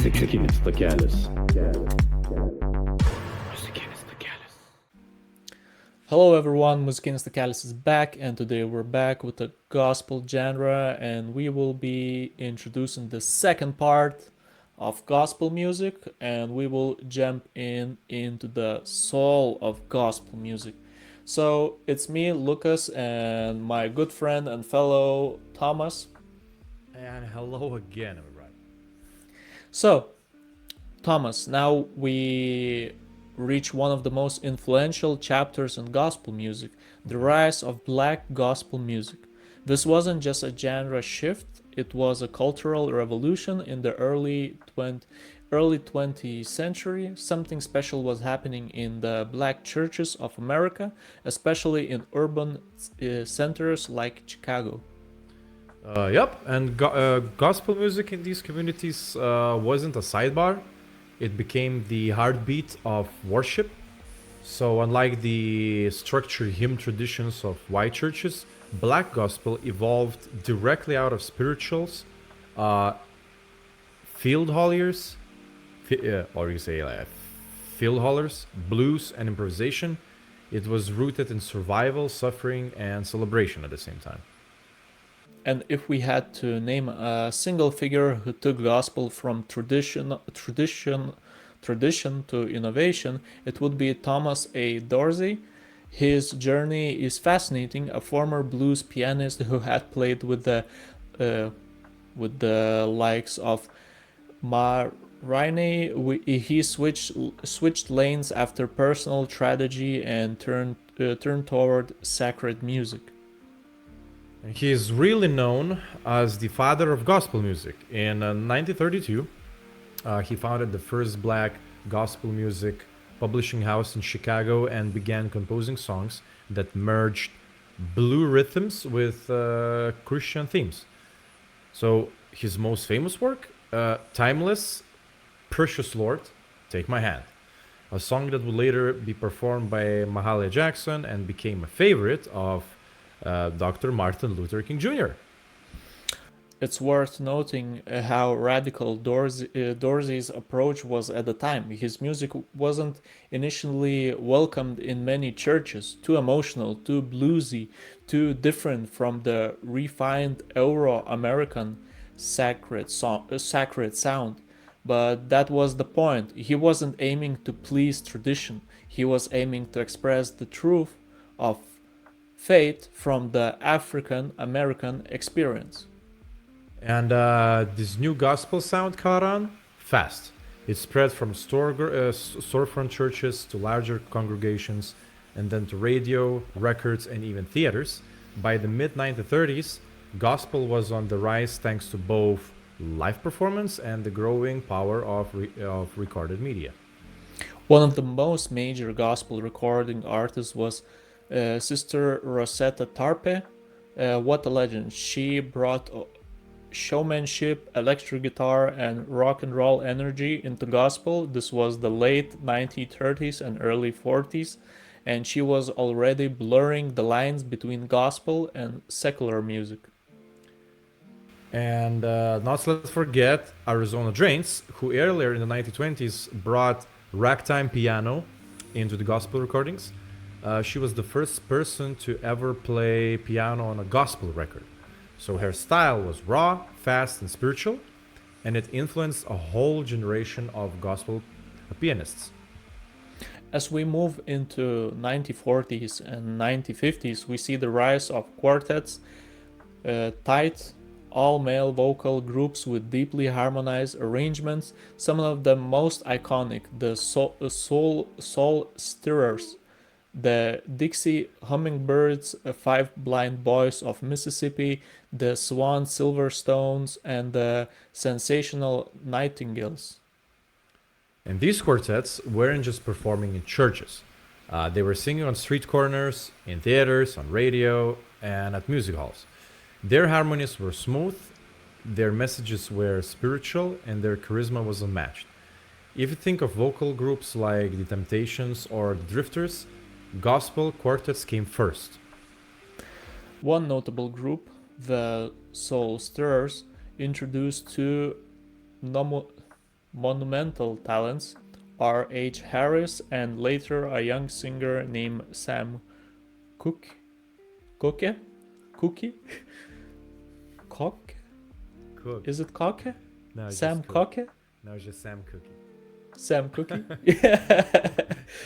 Muzikinis Takelis. Muzikinis Takelis. Hello everyone, Muzikinis Takelis is back, and today we're back with the gospel genre, and we will be introducing the second part of gospel music, and we will jump into the soul of gospel music. So it's me, Lucas, and my good friend and fellow Thomas. And hello again, everybody. So, Thomas, now we reach one of the most influential chapters in gospel music, the rise of black gospel music. This wasn't just a genre shift, it was a cultural revolution in the early 20th century. Something special was happening in the black churches of America, especially in urban centers like Chicago. And gospel music in these communities wasn't a sidebar. It became the heartbeat of worship. So, unlike the structured hymn traditions of white churches, black gospel evolved directly out of spirituals, field hollers, field hollers, blues, and improvisation. It was rooted in survival, suffering, and celebration at the same time. And if we had to name a single figure who took gospel from tradition to innovation, it would be Thomas A. Dorsey. His journey is fascinating. A former blues pianist who had played with the likes of Ma Rainey, he switched lanes after personal tragedy and turned toward sacred music. And he is really known as the father of gospel music. In 1932, he founded the first black gospel music publishing house in Chicago and began composing songs that merged blue rhythms with Christian themes. So his most famous work, Timeless, Precious Lord, Take My Hand, a song that would later be performed by Mahalia Jackson and became a favorite of Dr. Martin Luther King Jr. It's worth noting how radical Dorsey's approach was at the time. His music wasn't initially welcomed in many churches, too emotional, too bluesy, too different from the refined Euro-American sacred sound. But that was the point. He wasn't aiming to please tradition. He was aiming to express the truth of faith from the African American experience. And this new gospel sound caught on fast. It spread from storefront churches to larger congregations, and then to radio, records, and even theaters. By the mid 1930s, gospel was on the rise thanks to both live performance and the growing power of recorded media. One of the most major gospel recording artists was Sister Rosetta Tarpe. What a legend. She brought showmanship, electric guitar, and rock and roll energy into gospel. This was the late 1930s and early 40s, and she was already blurring the lines between gospel and secular music. And not let's forget Arizona Drains, who earlier in the 1920s brought ragtime piano into the gospel recordings. She was the first person to ever play piano on a gospel record. So her style was raw, fast, and spiritual, and it influenced a whole generation of gospel pianists. As we move into 1940s and 1950s, we see the rise of quartets, tight, all-male vocal groups with deeply harmonized arrangements. Some of the most iconic, the soul stirrers, the Dixie Hummingbirds, Five Blind Boys of Mississippi, the Swan Silverstones, and the sensational Nightingales. And these quartets weren't just performing in churches. They were singing on street corners, in theaters, on radio, and at music halls. Their harmonies were smooth, their messages were spiritual, and their charisma was unmatched. If you think of vocal groups like the Temptations or the Drifters, gospel quartets came first. One notable group, the Soul Stirrers, introduced two monumental talents, R. H. Harris, and later a young singer named Sam Cooke. Cooke? Cookie? Cock? Cook. Is it Cock? No, it's Sam just Cook. Cock? No, it's just Sam Cookie. Sam Cookie? Yeah.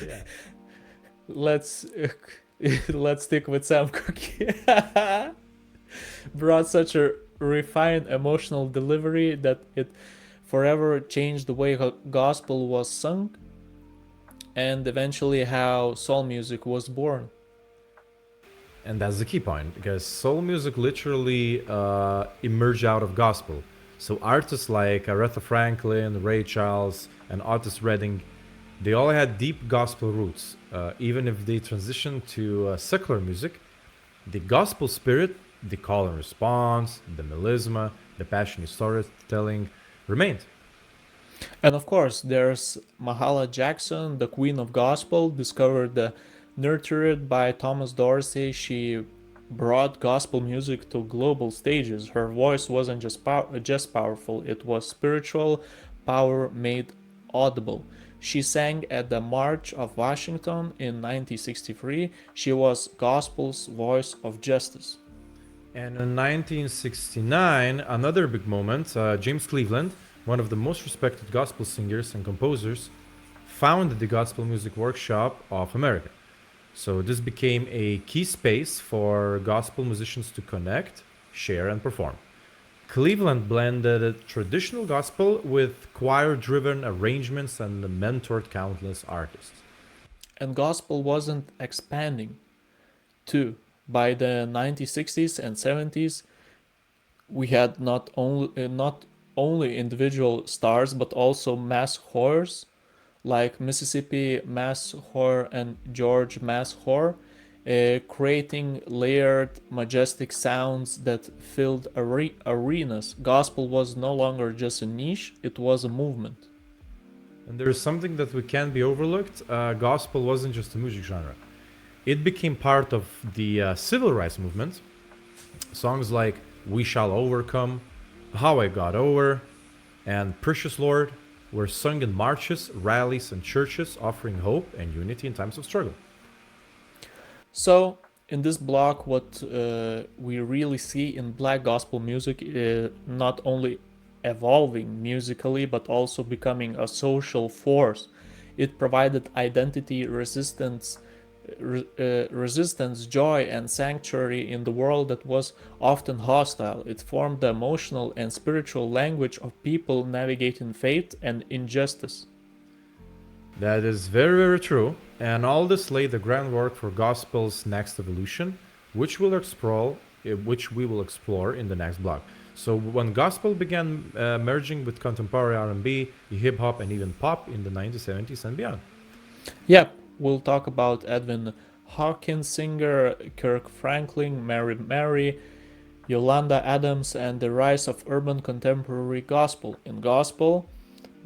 Yeah. Let's let's stick with Sam Cookie. Brought such a refined emotional delivery that it forever changed the way gospel was sung and eventually how soul music was born. And that's the key point, because soul music literally emerged out of gospel. So artists like Aretha Franklin, Ray Charles, and Otis Redding, they all had deep gospel roots. Even if they transitioned to secular music, the gospel spirit, the call and response, the melisma, the passionate storytelling remained. And of course, there's Mahalia Jackson, the queen of gospel, discovered nurtured by Thomas Dorsey. She brought gospel music to global stages. Her voice wasn't just powerful, it was spiritual power made audible. She sang at the March of Washington in 1963. She was gospel's voice of justice. And in 1969, another big moment, James Cleveland, one of the most respected gospel singers and composers, founded the Gospel Music Workshop of America. So this became a key space for gospel musicians to connect, share, and perform. Cleveland blended traditional gospel with choir-driven arrangements and mentored countless artists. And gospel wasn't expanding too. By the 1960s and 70s, we had not only individual stars but also mass choirs like Mississippi Mass Choir and George Mass Choir, creating layered, majestic sounds that filled arenas. Gospel was no longer just a niche; it was a movement. And there is something that we can't be overlooked. Gospel wasn't just a music genre. It became part of the civil rights movement. Songs like We Shall Overcome, How I Got Over, and Precious Lord were sung in marches, rallies, and churches, offering hope and unity in times of struggle. So, in this block, what we really see in black gospel music is not only evolving musically but also becoming a social force. It provided identity, resistance, joy, and sanctuary in the world that was often hostile. It formed the emotional and spiritual language of people navigating fate and injustice. That is very, very true. And all this laid the groundwork for gospel's next evolution, which we will explore in the next block. So when gospel began merging with contemporary R&B, hip hop, and even pop in the 1970s and beyond. Yep, we'll talk about Edwin Hawkins singer, Kirk Franklin, Mary, Yolanda Adams, and the rise of urban contemporary gospel. In gospel,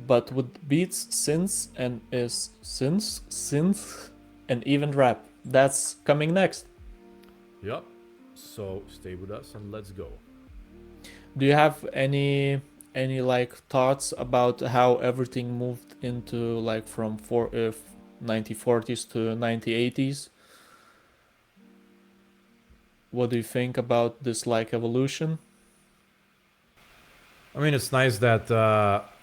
but with beats, synth, and even rap. That's coming next. Yep. So stay with us and let's go. Do you have any like thoughts about how everything moved into like from 1940s to 1980s? What do you think about this like evolution? I mean, it's nice that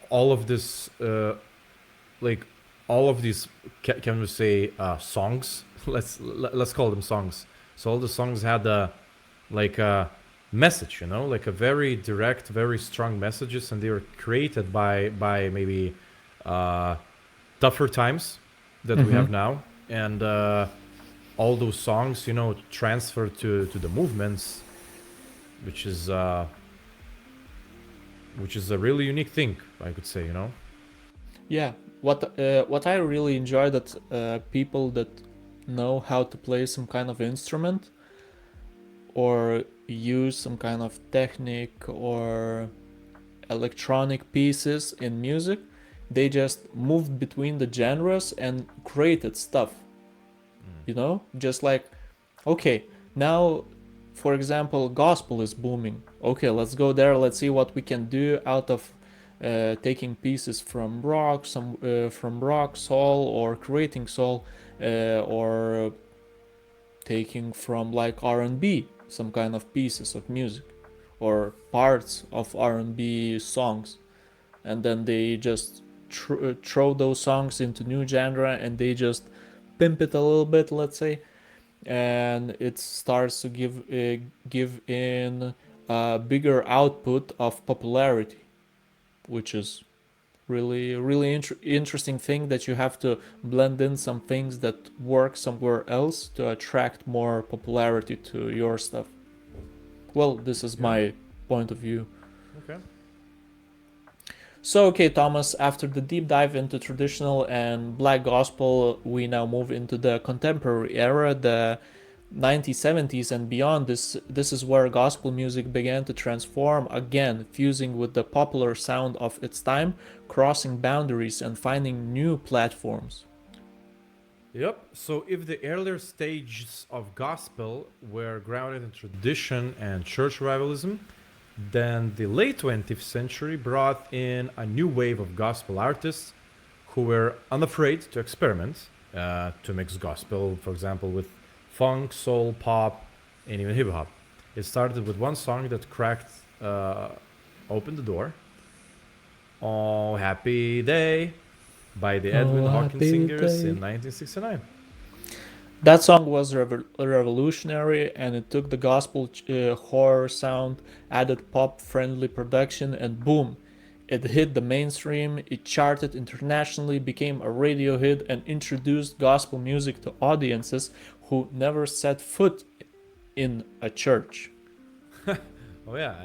all of this, like all of these, can we say songs? Let's call them songs. So all the songs had like a message, like a very direct, very strong messages, and they were created by maybe tougher times that we have now, and all those songs, transfer to the movements, which is a really unique thing, I could say, Yeah, what I really enjoy that people that know how to play some kind of instrument or use some kind of technique or electronic pieces in music, they just moved between the genres and created stuff. Just like, okay, now for example gospel is booming, okay, let's go there, let's see what we can do out of taking pieces from rock, from rock, soul, or creating soul, or taking from like R&B, some kind of pieces of music, or parts of R&B songs, and then they just throw those songs into new genre and they just pimp it a little bit, let's say, and it starts to give in a bigger output of popularity, which is interesting thing that you have to blend in some things that work somewhere else to attract more popularity to your stuff. Well, this is Yeah. my point of view. Okay. So, okay, Thomas, after the deep dive into traditional and black gospel, we now move into the contemporary era, the 1970s and beyond. This is where gospel music began to transform again, fusing with the popular sound of its time, crossing boundaries and finding new platforms. Yep. So if the earlier stages of gospel were grounded in tradition and church revivalism, then the late 20th century brought in a new wave of gospel artists who were unafraid to experiment, to mix gospel, for example, with funk, soul, pop, and even hip hop. It started with one song that cracked open the door. Oh, Happy Day by the Edwin Oh, Hawkins happy Singers day. in 1969. That song was revolutionary, and it took the gospel horror sound, added pop-friendly production, and boom, it hit the mainstream. It charted internationally, became a radio hit, and introduced gospel music to audiences who never set foot in a church. Oh yeah,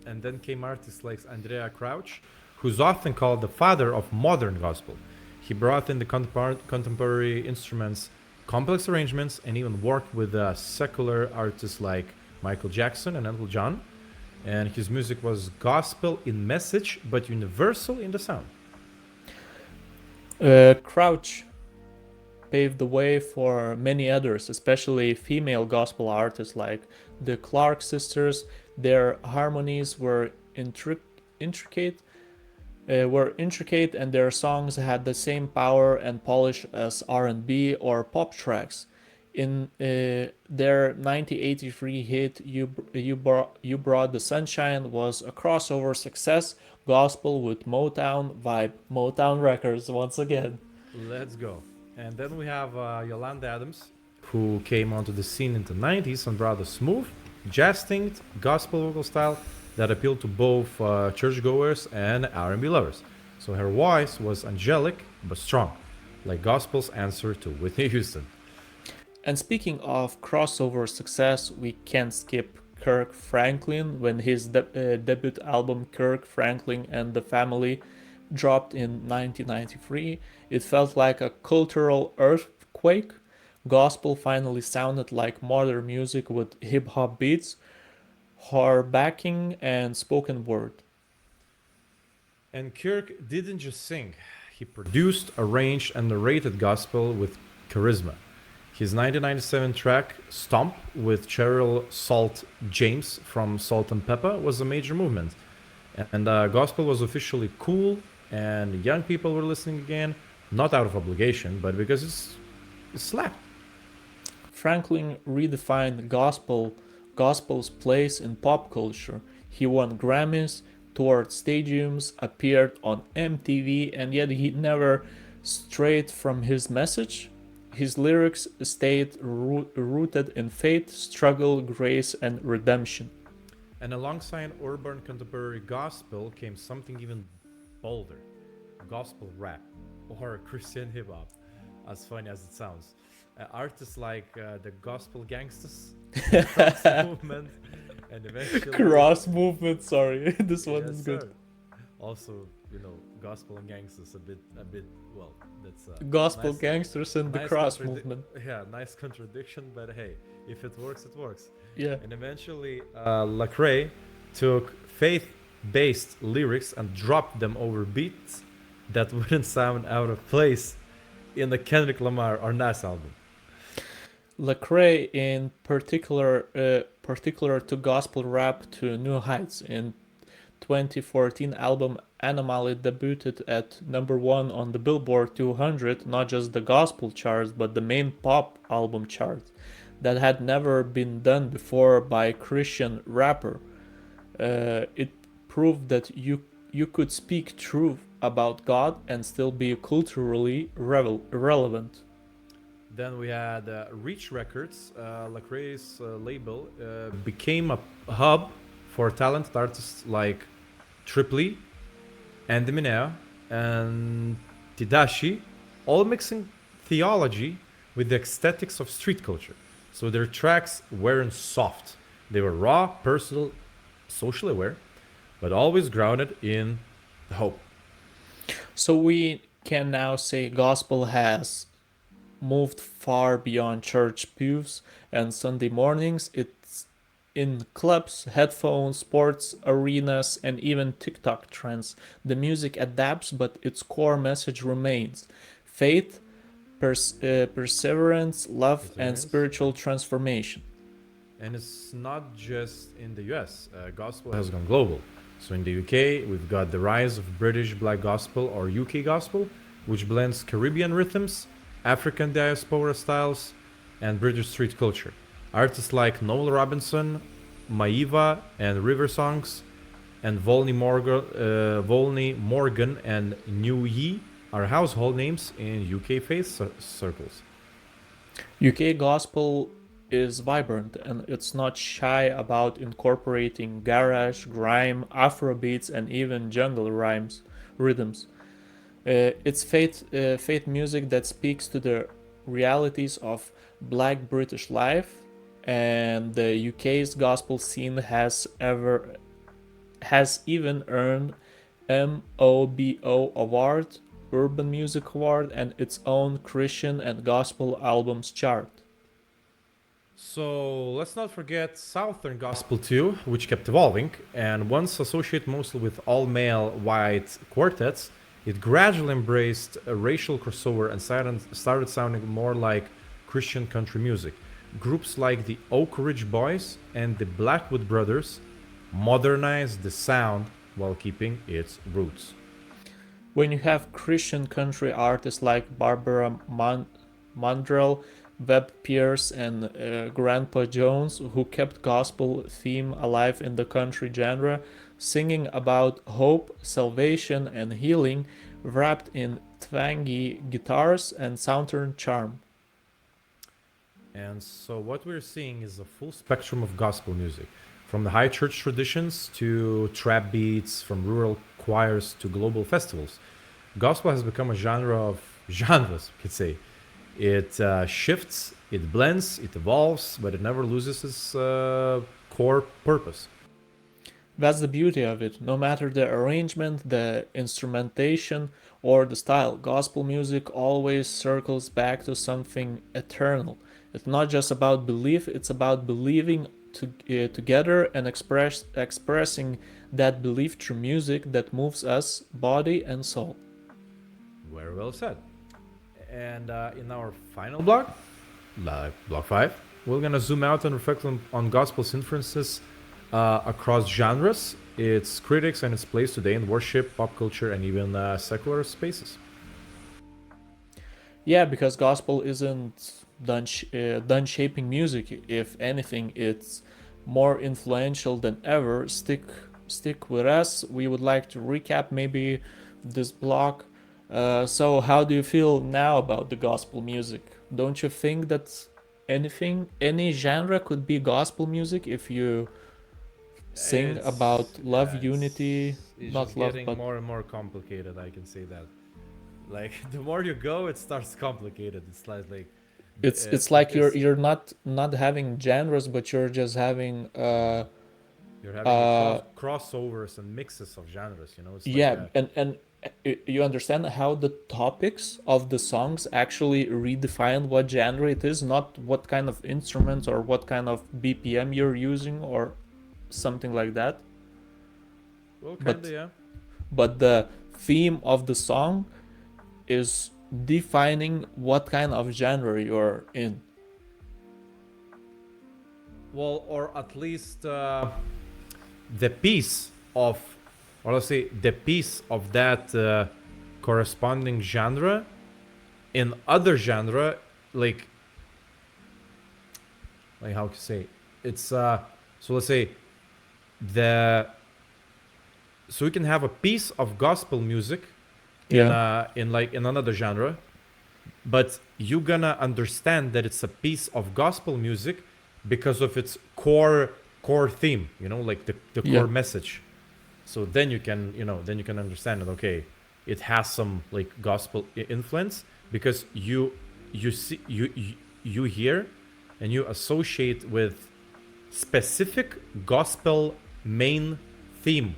and then came artists like Andraé Crouch, who's often called the father of modern gospel. He brought in the contemporary instruments, complex arrangements, and even worked with secular artists like Michael Jackson and Elton John. And his music was gospel in message, but universal in the sound. Crouch paved the way for many others, especially female gospel artists like the Clark sisters. Their harmonies were intricate, and their songs had the same power and polish as R&B or pop tracks. In their 1983 hit "You Brought the Sunshine" was a crossover success, gospel with Motown vibe. Motown Records once again. Let's go. And then we have Yolanda Adams, who came onto the scene in the 90s and brought a smooth, jazz-tinged gospel vocal style that appealed to both churchgoers and R&B lovers. So her voice was angelic but strong, like gospel's answer to Whitney Houston. And speaking of crossover success, we can't skip Kirk Franklin when his debut album Kirk Franklin and the Family dropped in 1993. It felt like a cultural earthquake. Gospel finally sounded like modern music with hip hop beats, horror backing, and spoken word. And Kirk didn't just sing, he produced, arranged, and narrated gospel with charisma. His 1997 track Stomp with Cheryl Salt James from Salt and Pepper was a major movement. And gospel was officially cool, and young people were listening again, not out of obligation, but because it slapped. Franklin redefined gospel's place in pop culture. He won Grammys, toured stadiums, appeared on MTV, and yet he never strayed from his message. His lyrics stayed rooted in faith, struggle, grace, and redemption. And alongside urban contemporary gospel came something even bolder, gospel rap or Christian hip hop, as funny as it sounds. Artists like the Gospel Gangsters, Cross Movement, and eventually Cross movement, sorry. This one yes, is good. sir. Also, Gospel and Gangsters a bit. Well, that's Gospel nice, gangsters and the nice cross movement. Yeah, nice contradiction, but hey, if it works, it works. Yeah. And eventually, Lecrae took faith-based lyrics and dropped them over beats that wouldn't sound out of place in the Kendrick Lamar or Nas album. Lecrae in particular took gospel rap to new heights. In 2014 album Anomaly debuted at number 1 on the Billboard 200, not just the gospel charts, but the main pop album chart. That had never been done before by a Christian rapper. It proved that you could speak truth about God and still be culturally relevant. Then we had Reach Records, Lecrae's label, became a hub for talented artists like Triply, Andy Mineo, and Tidashi, all mixing theology with the aesthetics of street culture. So their tracks weren't soft. They were raw, personal, socially aware, but always grounded in the hope. So we can now say gospel has moved far beyond church pews and Sunday mornings. It's in clubs, headphones, sports arenas, and even TikTok trends. The music adapts, but its core message remains: faith, perseverance, love, and Perseverance. spiritual transformation. And it's not just in the US, gospel has gone global. So in the UK, we've got the rise of British Black Gospel or UK Gospel, which blends Caribbean rhythms, African diaspora styles, and British street culture. Artists like Noel Robinson, Maiva, and River Songs, and Volney Morgan and New Yi are household names in UK faith circles. UK gospel is vibrant and it's not shy about incorporating garage, grime, Afrobeats, and even jungle rhythms. It's faith music that speaks to the realities of Black British life, and the UK's gospel scene has even earned MOBO Award, Urban Music Award, and its own Christian and Gospel Albums chart. So let's not forget Southern Gospel too, which kept evolving, and once associated mostly with all male white quartets, it gradually embraced a racial crossover and started sounding more like Christian country music. Groups like the Oak Ridge Boys and the Blackwood Brothers modernized the sound while keeping its roots. When you have Christian country artists like Barbara Mandrell, Webb Pierce, and Grandpa Jones, who kept gospel theme alive in the country genre, singing about hope, salvation, and healing, wrapped in twangy guitars and southern charm. And so what we're seeing is a full spectrum of gospel music, from the high church traditions to trap beats, from rural choirs to global festivals. Gospel has become a genre of genres, we could say. It shifts, it blends, it evolves, but it never loses its core purpose. That's the beauty of it. No matter the arrangement, the instrumentation, or the style, gospel music always circles back to something eternal. It's not just about belief, it's about believing together and expressing that belief through music that moves us, body and soul. Very well said. And in our final block, block 5, we're going to zoom out and reflect on gospel's influences across genres, its critics, and its place today in worship, pop culture, and even secular spaces. Yeah, because gospel isn't done shaping music. If anything, it's more influential than ever. Stick with us. We would like to recap maybe this block. So how do you feel now about the gospel music? Don't you think that any genre could be gospel music if you sing about love, unity, It's not just love, getting but more and more complicated. I can say that. Like the more you go, it starts complicated. It's like it's like because you're not having genres, but you're just having you're having uh crossovers and mixes of genres. You know, it's like yeah, and you understand how the topics of the songs actually redefine what genre it is, not what kind of instruments or what kind of BPM you're using or something like that, well, but kinda, yeah. but the theme of the song is defining what kind of genre you're in. Well, or at least the piece of or let's say the piece of that corresponding genre in other genre, like how to say it's so let's say the so we can have a piece of gospel music Yeah. in another genre, but you're gonna understand that it's a piece of gospel music because of its core theme, like the Yeah. core message. So then you can understand it. Okay, it has some like gospel influence because you see you hear and you associate with specific gospel main theme.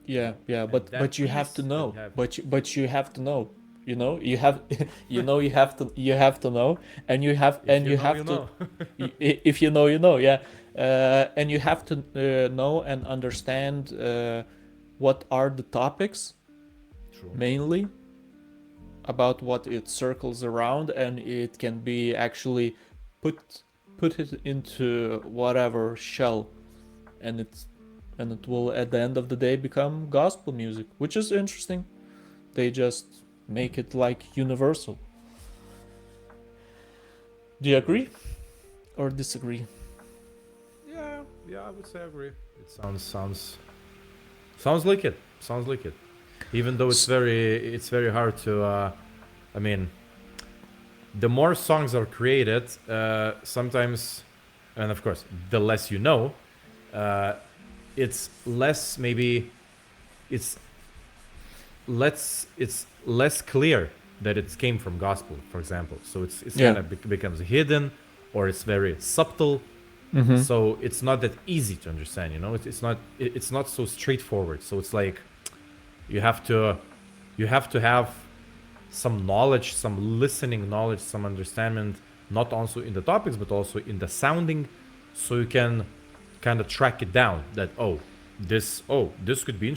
Yeah, yeah, And but that you have to piece that know. have But you have to know. You have you have to know, and you have if and you you know have you to know. if you know, you know, yeah. And you have to know and understand what are the topics True. mainly about what it circles around, and it can be actually put put it into whatever shell, and it will at the end of the day become gospel music, which is interesting. They just make it like universal. Do you agree or disagree? Yeah, I would say I agree. It sounds like it. Sounds like it. Even though S- it's very hard to. I mean, the more songs are created, sometimes, and of course, the less you know, uh, it's less maybe it's it's less clear that it came from gospel, for example. So it's yeah. kind of becomes hidden, or it's very subtle. Mm-hmm. So it's not that easy to understand. It's not so straightforward. So it's like you have to have some knowledge, some listening knowledge, some understanding, not also in the topics but also in the sounding, so you can kind of track it down that this could be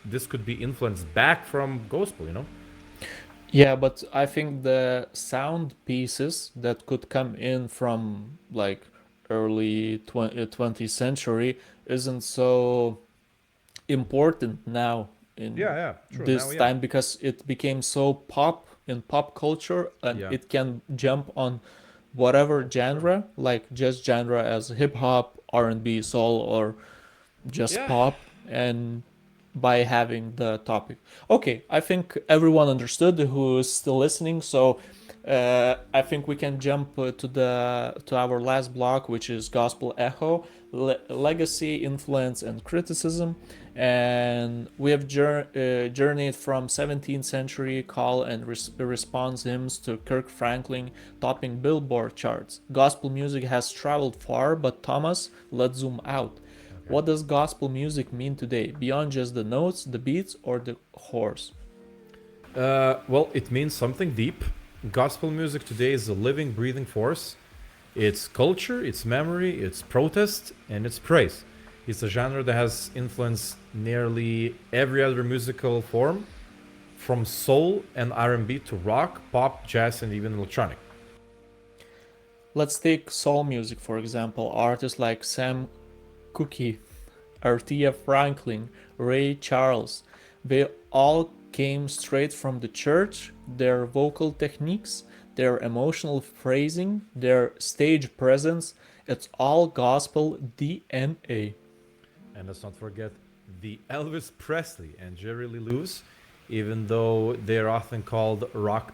this could be influenced back from gospel. Yeah, but I think the sound pieces that could come in from like early 20th century isn't so important now in Yeah, true. Now, this yeah. time, because it became so pop in pop culture, and Yeah, it can jump on whatever sure. genre, like just genre as hip hop, R&B, soul, or just Yeah. pop, and by having the topic. Okay, I think everyone understood who is still listening, so I think we can jump to our last block, which is gospel echo, legacy, influence, and criticism. And we have journeyed from 17th century call and response hymns to Kirk Franklin topping Billboard charts. Gospel music has traveled far, but Thomas, let's zoom out. Okay. What does gospel music mean today, beyond just the notes, the beats, or the chorus? Well, it means something deep. Gospel music today is a living, breathing force. It's culture, it's memory, it's protest, and it's praise. It's a genre that has influenced nearly every other musical form, from soul and R&B to rock, pop, jazz, and even electronic. Let's take soul music, for example. Artists like Sam Cooke, Artia Franklin, Ray Charles, they all came straight from the church. Their vocal techniques, their emotional phrasing, their stage presence, it's all gospel DNA. And let's not forget the Elvis Presley and Jerry Lee Lewis, even though they're often called rock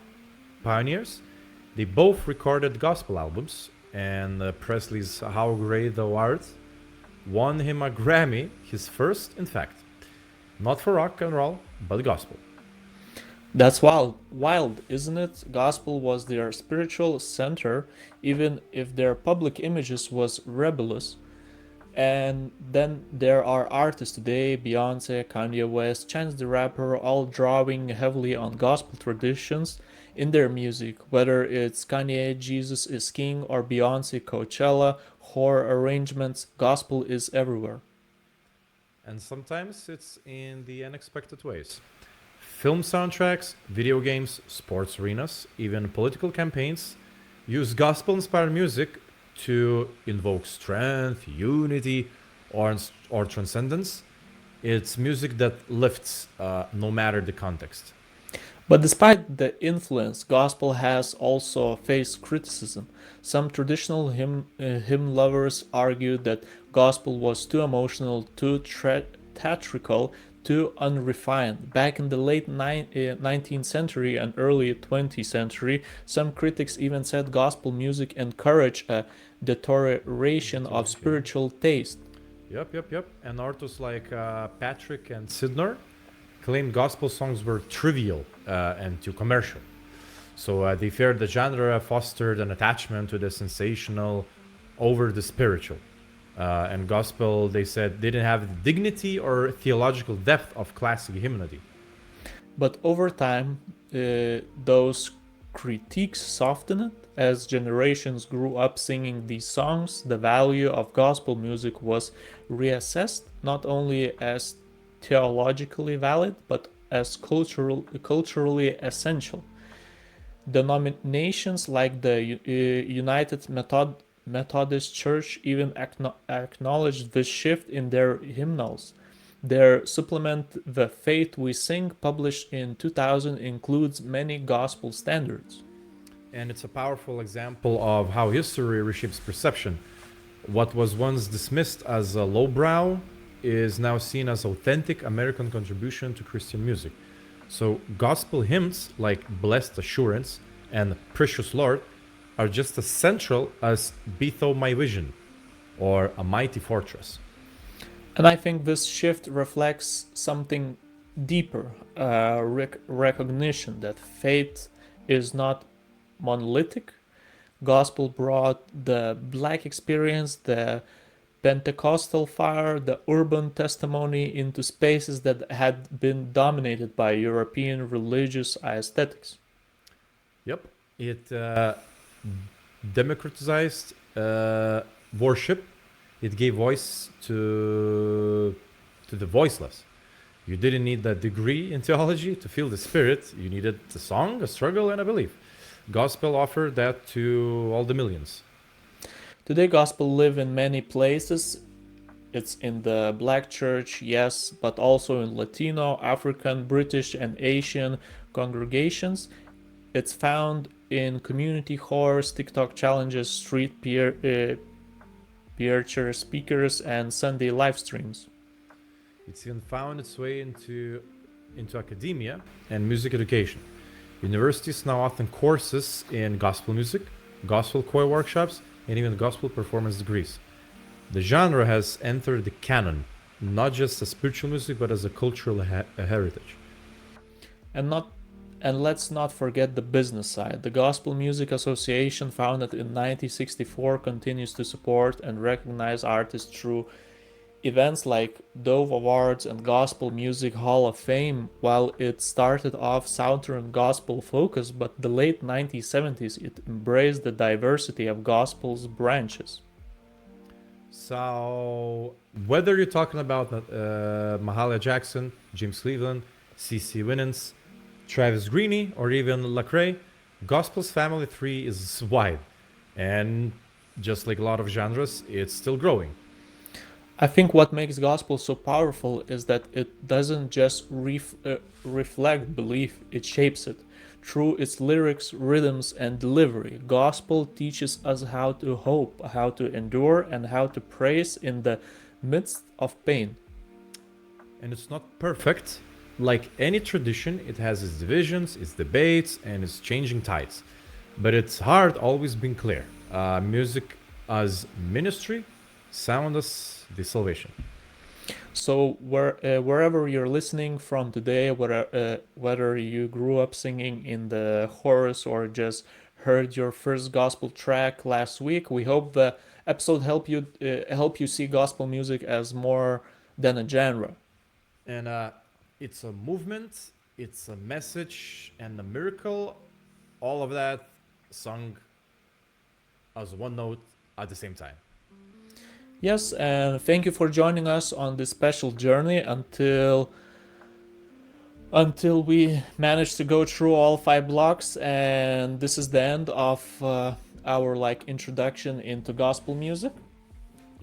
pioneers. They both recorded gospel albums, and Presley's How Great Thou Art won him a Grammy, his first, in fact. Not for rock and roll, but gospel. That's wild, isn't it? Gospel was their spiritual center, even if their public images was rebellious. And then there are artists today, Beyonce, Kanye West, Chance the Rapper, all drawing heavily on gospel traditions in their music, whether it's Kanye Jesus is King or Beyonce Coachella, horror arrangements, gospel is everywhere. And sometimes it's in the unexpected ways. Film soundtracks, video games, sports arenas, even political campaigns use gospel inspired music to invoke strength, unity, or transcendence. It's music that lifts, no matter the context. But despite the influence, gospel has also faced criticism. Some traditional hymn lovers argue that gospel was too emotional, too theatrical, too unrefined. Back in the late 19th century and early 20th century, some critics even said gospel music encouraged a deterioration of spiritual taste. Yep. And artists like Patrick and Sidnor claimed gospel songs were trivial and too commercial. So they feared the genre fostered an attachment to the sensational over the spiritual. And gospel, they said, didn't have the dignity or theological depth of classic hymnody. But over time, those critiques softened. As generations grew up singing these songs, the value of gospel music was reassessed, not only as theologically valid, but as culturally essential. Denominations like the United Methodist Church even acknowledged this shift in their hymnals. Their supplement, The Faith We Sing, published in 2000, includes many gospel standards. And it's a powerful example of how history reshapes perception. What was once dismissed as a lowbrow is now seen as authentic American contribution to Christian music. So gospel hymns like Blessed Assurance and Precious Lord are just as central as Be Thou My Vision or A Mighty Fortress. And I think this shift reflects something deeper, recognition that faith is not monolithic. Gospel brought the Black experience, the Pentecostal fire, the urban testimony into spaces that had been dominated by European religious aesthetics. Yep. It democratized worship. It gave voice to the voiceless. You didn't need a degree in theology to feel the spirit. You needed a song, a struggle, and a belief. Gospel offered that to all the millions. Today, gospel live in many places. It's in the Black church, yes, but also in Latino, African, British, and Asian congregations. It's found in community chores, TikTok challenges, street peer chair speakers, and Sunday live streams. It's even found its way into academia and music education. Universities now offer courses in gospel music, gospel choir workshops, and even gospel performance degrees. The genre has entered the canon, not just as spiritual music, but as a cultural heritage. And let's not forget the business side. The Gospel Music Association, founded in 1964, continues to support and recognize artists through events like Dove Awards and Gospel Music Hall of Fame. While it started off Southern gospel focus, but the late 1970s it embraced the diversity of gospel's branches. So, whether you're talking about Mahalia Jackson, James Cleveland, CC Winans, Travis Greene, or even Lecrae, gospel's family tree is wide. And just like a lot of genres, it's still growing. I think what makes gospel so powerful is that it doesn't just reflect belief, it shapes it. Through its lyrics, rhythms, and delivery, gospel teaches us how to hope, how to endure, and how to praise in the midst of pain. And it's not perfect. Like any tradition, it has its divisions, its debates, and its changing tides. But its heart always been clear. Music as ministry, sound as the salvation. So wherever you're listening from today, whether you grew up singing in the chorus or just heard your first gospel track last week, we hope the episode help you see gospel music as more than a genre. And it's a movement, it's a message, and a miracle. All of that sung as one note at the same time. Yes, and thank you for joining us on this special journey until we manage to go through all 5 blocks, and this is the end of our introduction into gospel music.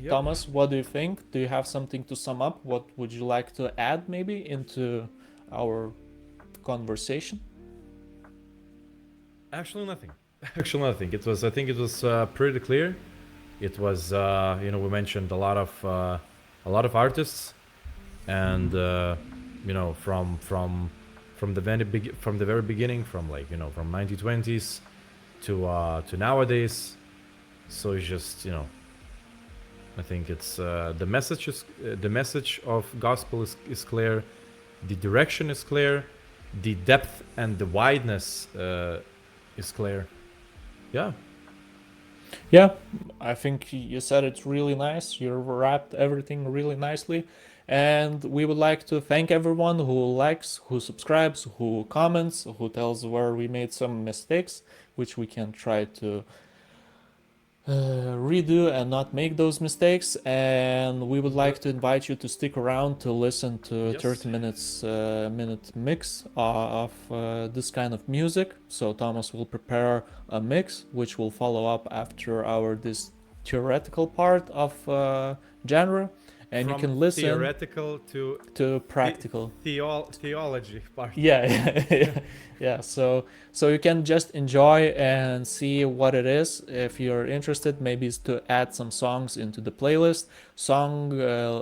Yep. Thomas, what do you think? Do you have something to sum up? What would you like to add maybe into our conversation? Actually, nothing. Actually, nothing. It was. I think it was pretty clear. It was. We mentioned a lot of artists, and from the from the very beginning, from from 1920s to nowadays. So it's just I think it's the message of gospel is clear, the direction is clear, the depth and the wideness is clear. Yeah. Yeah, I think you said it really nice. You wrapped everything really nicely. And we would like to thank everyone who likes, who subscribes, who comments, who tells where we made some mistakes, which we can try to redo and not make those mistakes. And we would like to invite you to stick around to listen to Yes. 30 minute mix of this kind of music. So Thomas will prepare a mix which will follow up after our this theoretical part of genre, and From you can listen theoretical to practical. theology part. Yeah, yeah. So you can just enjoy and see what it is. If you're interested, maybe it's to add some songs into the playlist. Song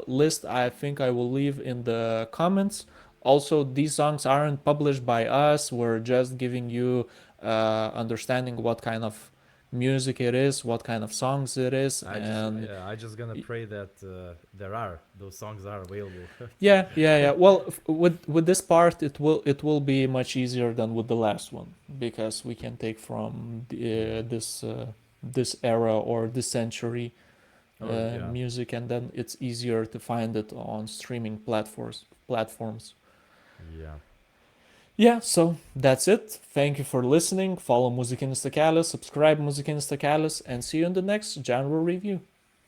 list, I think I will leave in the comments. Also, these songs aren't published by us. We're just giving you understanding what kind of music it is, what kind of songs it is, and I just gonna pray that those songs are available. yeah. Well, with this part, it will be much easier than with the last one, because we can take from this era or this century Yeah. music, and then it's easier to find it on streaming platforms. Yeah. Yeah, so that's it. Thank you for listening. Follow Muzikinis Takelis, subscribe Muzikinis Takelis, and see you in the next genre review.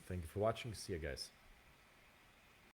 Thank you for watching. See you guys.